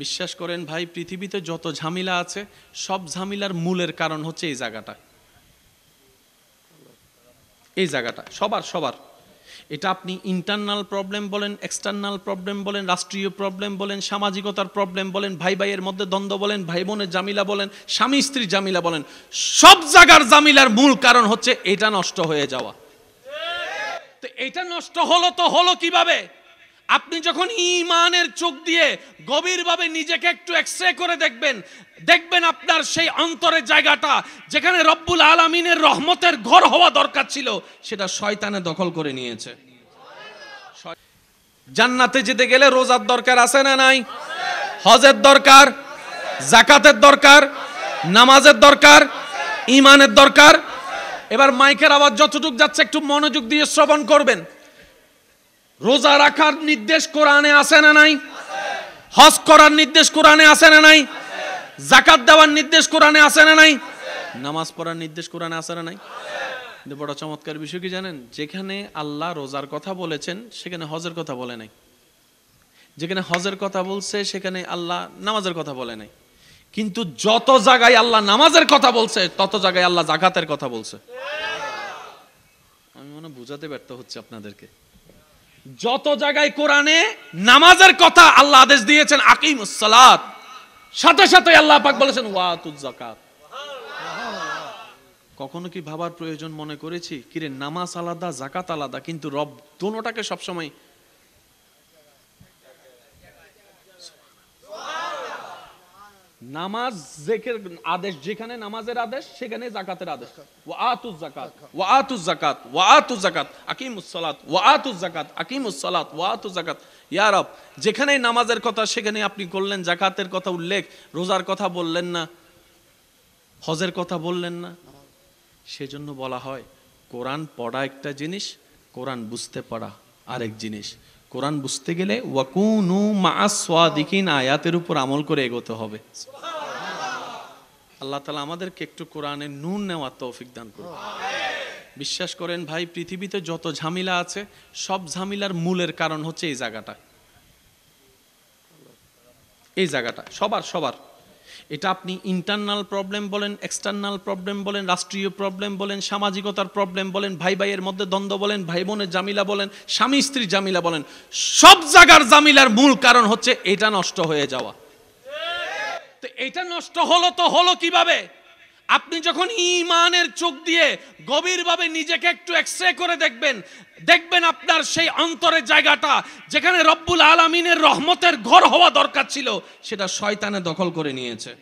বিশ্বাস করেন ভাই, পৃথিবীতে যত ঝামেলা আছে সব ঝামেলার মূলের কারণ হচ্ছে এই জায়গাটা। এই জায়গাটা সবার এটা আপনি ইন্টারনাল প্রবলেম বলেন, এক্সটার্নাল প্রবলেম বলেন, রাষ্ট্রীয় প্রবলেম বলেন, সামাজিকতার প্রবলেম বলেন, ভাই ভাইয়ের মধ্যে দ্বন্দ্ব বলেন, ভাই বোনের জামিলা বলেন, স্বামী স্ত্রীর জামিলা বলেন, সব জায়গার জামিলার মূল কারণ হচ্ছে এটা নষ্ট হয়ে যাওয়া। তো এটা নষ্ট হলো কিভাবে? আপনি যখন ঈমানের চোখ দিয়ে গভীরভাবে নিজেকে একটু এক্সরে করে দেখবেন আপনার সেই অন্তরের জায়গাটা যেখানে রব্বুল আলামিনের রহমতের ঘর হওয়া দরকার ছিল, সেটা শয়তানে দখল করে নিয়েছে। জান্নাতে যেতে গেলে রোজার দরকার আছে না নাই? হজের দরকার, যাকাতের দরকার, নামাজের দরকার, ঈমানের দরকার। এবার মাইকের আওয়াজ যতটুকু যাচ্ছে একটু মনোযোগ দিয়ে শ্রবণ করবেন। রোজা রাখার নির্দেশ কোরআনে আছে না নাই? হজ করার নির্দেশ কোরআনে আছে না নাই? যাকাত দেওয়ার নির্দেশ কোরআনে আছে না নাই? নামাজ পড়ার নির্দেশ কোরআনে আছে না নাই? কিন্তু বড় চমৎকার বিষয় কি জানেন? যেখানে আল্লাহ রোজার কথা বলেছেন সেখানে হজের কথা বলে নাই, যেখানে হজের কথা বলছে সেখানে আল্লাহ নামাজের কথা বলে নাই। কিন্তু যত জায়গায় আল্লাহ নামাজের কথা বলছে তত জায়গায় আল্লাহ যাকাতের কথা বলছে। আমি মনে বুঝাতে ব্যর্থ হচ্ছে আপনাদেরকে। যত জায়গায় কোরআনে নামাজের কথা আল্লাহ আদেশ দিয়েছেন আকিমুস সালাত, সাথে সাথে আল্লাহ পাক বলেছেন ওয়াতুজ যাকাত। কখনো কি ভাবার প্রয়োজন মনে করেছি কিরে নামাজ আলাদা যাকাত আলাদা, কিন্তু রব দুটোটাকে সবসময় নামাজ জেকের আদেশ, যেখানে নামাজের আদেশ সেখানে যাকাতের আদেশ। ওয়াতুজ যাকাত ওয়াতুজ যাকাত ওয়াতুজ যাকাত আকিমুস সালাত ওয়াতুজ যাকাত আকিমুস সালাত ওয়াতুজ যাকাত। ইয়া রব, যেখানে নামাজের কথা সেখানে আপনি করলেন যাকাতের কথা উল্লেখ, রোজার কথা বললেন না, হজের কথা বললেন না। সেজন্য বলা হয় কোরআন পড়া একটা জিনিস, কোরআন বুঝতে পারা আরেক জিনিস। কোরআন বুঝতে গেলে ওয়াকুনু মাআস সাদিকিন আয়াতের উপর আমল করে এগোতে হবে। আল্লাহ তাআলা আমাদেরকে একটু কোরআনের নূর নেওয়ার তৌফিক দান করুন। বিশ্বাস করেন ভাই, পৃথিবীতে যত ঝামেলা আছে সব ঝামেলার মূলের কারণ হচ্ছে এই জায়গাটা। এই জায়গাটা সবার এটা আপনি ইন্টারনাল প্রবলেম বলেন, এক্সটার্নাল প্রবলেম বলেন, রাষ্ট্রীয় প্রবলেম বলেন, সামাজিকতার প্রবলেম বলেন, ভাই ভাইয়ের মধ্যে দ্বন্দ্ব বলেন, ভাই বোনের জামিলা বলেন, স্বামী স্ত্রীর জামিলা বলেন, সব জায়গার জামিলার মূল কারণ হচ্ছে এটা নষ্ট হয়ে যাওয়া। তো এটা নষ্ট হলো কিভাবে? আপনি যখন ঈমানের চোখ দিয়ে গভীরভাবে নিজেকে একটু এক্সরে করে দেখবেন আপনার সেই অন্তরের জায়গাটা যেখানে রব্বুল আলামিনের রহমতের ঘর হওয়া দরকার ছিল, সেটা শয়তানে দখল করে নিয়েছে।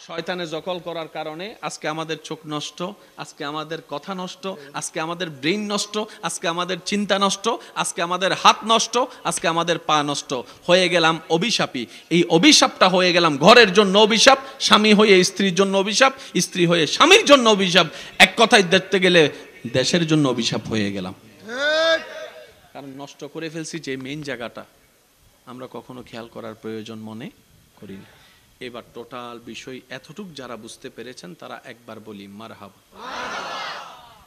শয়তানে দখল করার কারণে আজকে আমাদের চোখ নষ্ট, আজকে আমাদের কথা নষ্ট, আজকে আমাদের ব্রেইন নষ্ট, আজকে আমাদের চিন্তা নষ্ট, আজকে আমাদের হাত নষ্ট, আজকে আমাদের পা নষ্ট। হয়ে গেলাম অভিশাপী। এই অভিশাপটা হয়ে গেলাম ঘরের জন্য অভিশাপ, স্বামী হয়ে স্ত্রীর জন্য অভিশাপ, স্ত্রী হয়ে স্বামীর জন্য অভিশাপ, এক কথায় দেখতে গেলে দেশের জন্য অভিশাপ হয়ে গেলাম। কারণ নষ্ট করে ফেলছি যে মেইন জায়গাটা আমরা কখনো খেয়াল করার প্রয়োজন মনে করি না। এবার টোটাল বিষয় এতটুক যারা বুঝতে পেরেছেন তারা একবার বলি মারহাবা।